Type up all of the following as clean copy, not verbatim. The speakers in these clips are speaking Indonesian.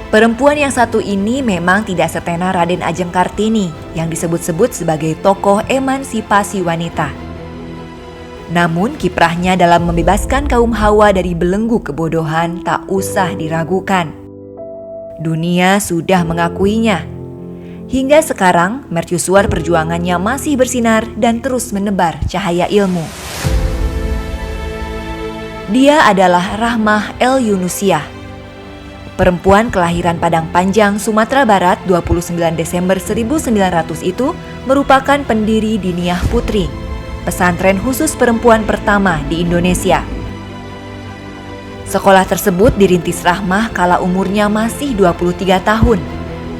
Perempuan yang satu ini memang tidak setenar Raden Ajeng Kartini yang disebut-sebut sebagai tokoh emansipasi wanita. Namun kiprahnya dalam membebaskan kaum Hawa dari belenggu kebodohan tak usah diragukan. Dunia sudah mengakuinya. Hingga sekarang mercusuar perjuangannya masih bersinar dan terus menebar cahaya ilmu. Dia adalah Rahmah El Yunusiah. Perempuan kelahiran Padang Panjang, Sumatera Barat 29 Desember 1900 itu merupakan pendiri Diniyah Putri, pesantren khusus perempuan pertama di Indonesia. Sekolah tersebut dirintis Rahmah kala umurnya masih 23 tahun,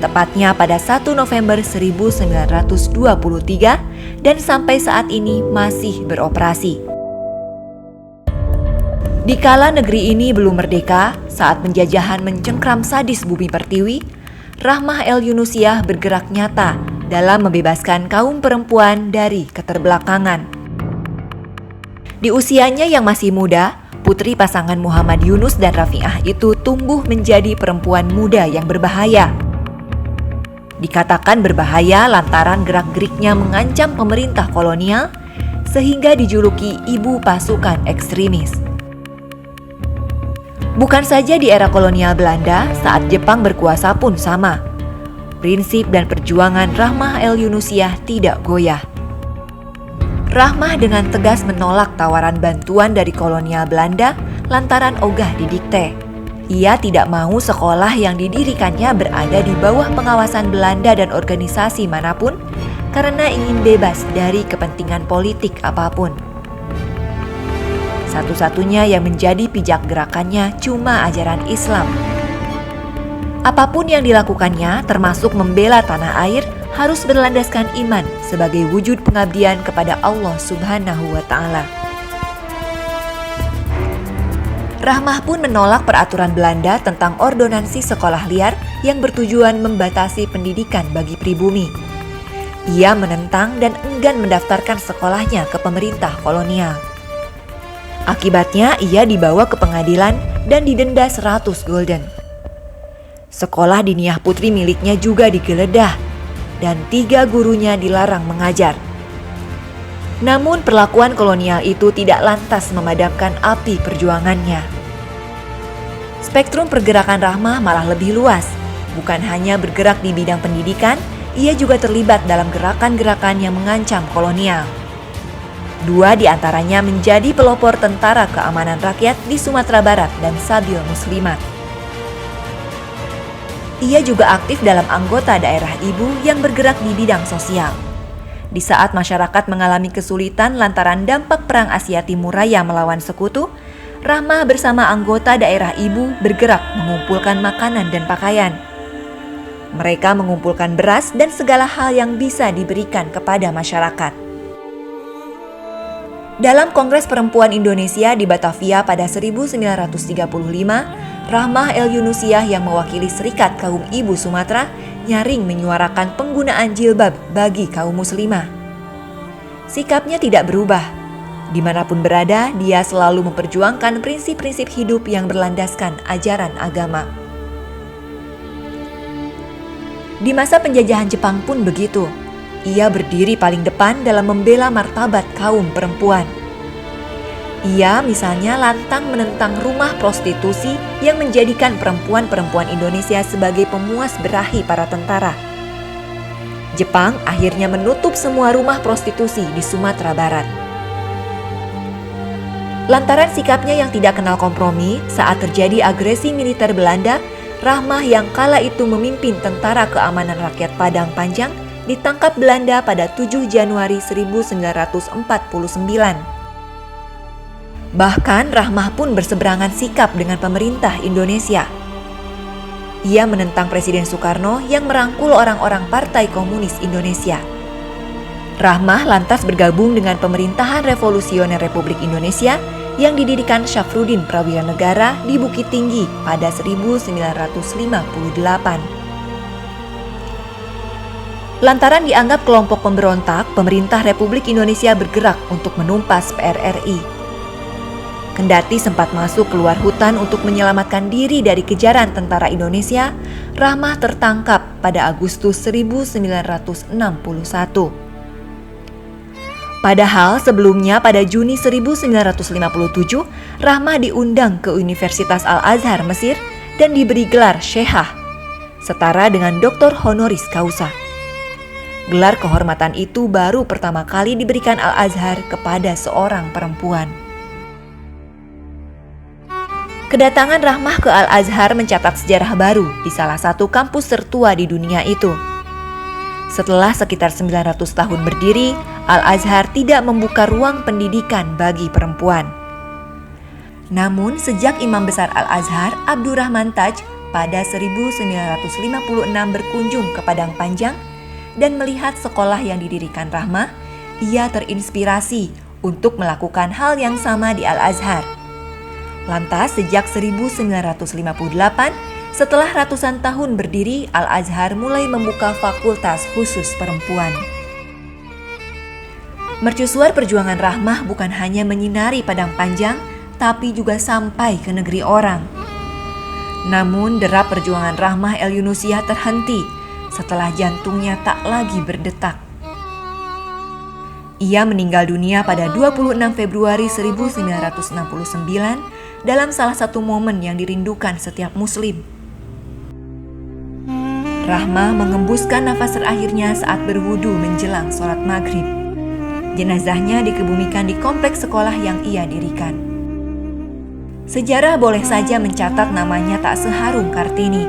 tepatnya pada 1 November 1923 dan sampai saat ini masih beroperasi. Di kala negeri ini belum merdeka, saat penjajahan mencengkram sadis bumi pertiwi, Rahmah El Yunusiah bergerak nyata dalam membebaskan kaum perempuan dari keterbelakangan. Di usianya yang masih muda, putri pasangan Muhammad Yunus dan Rafi'ah itu tumbuh menjadi perempuan muda yang berbahaya. Dikatakan berbahaya lantaran gerak-geriknya mengancam pemerintah kolonial, sehingga dijuluki ibu pasukan ekstremis. Bukan saja di era kolonial Belanda, saat Jepang berkuasa pun sama. Prinsip dan perjuangan Rahmah El Yunusiah tidak goyah. Rahmah dengan tegas menolak tawaran bantuan dari kolonial Belanda lantaran ogah didikte. Ia tidak mau sekolah yang didirikannya berada di bawah pengawasan Belanda dan organisasi manapun karena ingin bebas dari kepentingan politik apapun. Satu-satunya yang menjadi pijak gerakannya cuma ajaran Islam. Apapun yang dilakukannya, termasuk membela tanah air, harus berlandaskan iman sebagai wujud pengabdian kepada Allah Subhanahu wa Ta'ala. Rahmah pun menolak peraturan Belanda tentang ordonansi sekolah liar yang bertujuan membatasi pendidikan bagi pribumi. Ia menentang dan enggan mendaftarkan sekolahnya ke pemerintah kolonial. Akibatnya ia dibawa ke pengadilan dan didenda 100 gulden. Sekolah Diniyah Putri miliknya juga digeledah dan 3 gurunya dilarang mengajar. Namun perlakuan kolonial itu tidak lantas memadamkan api perjuangannya. Spektrum pergerakan Rahmah malah lebih luas. Bukan hanya bergerak di bidang pendidikan, ia juga terlibat dalam gerakan-gerakan yang mengancam kolonial. 2 di antaranya menjadi pelopor Tentara Keamanan Rakyat di Sumatera Barat dan Sabil Muslimat. Ia juga aktif dalam anggota daerah ibu yang bergerak di bidang sosial. Di saat masyarakat mengalami kesulitan lantaran dampak Perang Asia Timur Raya melawan sekutu, Rahmah bersama anggota daerah ibu bergerak mengumpulkan makanan dan pakaian. Mereka mengumpulkan beras dan segala hal yang bisa diberikan kepada masyarakat. Dalam Kongres Perempuan Indonesia di Batavia pada 1935, Rahmah El Yunusiah yang mewakili Serikat Kaum Ibu Sumatera nyaring menyuarakan penggunaan jilbab bagi kaum muslimah. Sikapnya tidak berubah. Dimanapun berada, dia selalu memperjuangkan prinsip-prinsip hidup yang berlandaskan ajaran agama. Di masa penjajahan Jepang pun begitu. Ia berdiri paling depan dalam membela martabat kaum perempuan. Ia misalnya lantang menentang rumah prostitusi yang menjadikan perempuan-perempuan Indonesia sebagai pemuas berahi para tentara. Jepang akhirnya menutup semua rumah prostitusi di Sumatera Barat. Lantaran sikapnya yang tidak kenal kompromi saat terjadi agresi militer Belanda, Rahmah yang kala itu memimpin Tentara Keamanan Rakyat Padang Panjang ditangkap Belanda pada 7 Januari 1949. Bahkan Rahmah pun berseberangan sikap dengan pemerintah Indonesia. Ia menentang Presiden Soekarno yang merangkul orang-orang Partai Komunis Indonesia. Rahmah lantas bergabung dengan pemerintahan revolusioner Republik Indonesia yang didirikan Syafruddin Prawiranegara di Bukit Tinggi pada 1958. Lantaran dianggap kelompok pemberontak, pemerintah Republik Indonesia bergerak untuk menumpas PRRI. Kendati sempat masuk keluar hutan untuk menyelamatkan diri dari kejaran tentara Indonesia, Rahmah tertangkap pada Agustus 1961. Padahal sebelumnya pada Juni 1957, Rahmah diundang ke Universitas Al-Azhar Mesir dan diberi gelar Syekhah, setara dengan doktor honoris causa. Gelar kehormatan itu baru pertama kali diberikan Al-Azhar kepada seorang perempuan. Kedatangan Rahmah ke Al-Azhar mencatat sejarah baru di salah satu kampus tertua di dunia itu. Setelah sekitar 900 tahun berdiri, Al-Azhar tidak membuka ruang pendidikan bagi perempuan. Namun sejak Imam Besar Al-Azhar, Abdurrahman Taj, pada 1956 berkunjung ke Padang Panjang dan melihat sekolah yang didirikan Rahmah, ia terinspirasi untuk melakukan hal yang sama di Al-Azhar. Lantas sejak 1958, setelah ratusan tahun berdiri, Al-Azhar mulai membuka fakultas khusus perempuan. Mercusuar perjuangan Rahmah bukan hanya menyinari Padang Panjang, tapi juga sampai ke negeri orang. Namun derap perjuangan Rahmah El Yunusiah terhenti setelah jantungnya tak lagi berdetak. Ia meninggal dunia pada 26 Februari 1969 dalam salah satu momen yang dirindukan setiap muslim. Rahmah mengembuskan nafas terakhirnya saat berwudu menjelang sholat maghrib. Jenazahnya dikebumikan di kompleks sekolah yang ia dirikan. Sejarah boleh saja mencatat namanya tak seharum Kartini.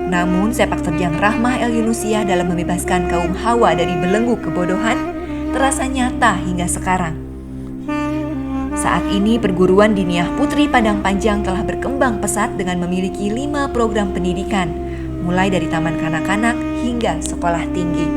Namun sepak terjang Rahmah El Yunusiah dalam membebaskan kaum Hawa dari belenggu kebodohan terasa nyata hingga sekarang. Saat ini perguruan diniyah Putri Padang Panjang telah berkembang pesat dengan memiliki 5 program pendidikan, mulai dari taman kanak-kanak hingga sekolah tinggi.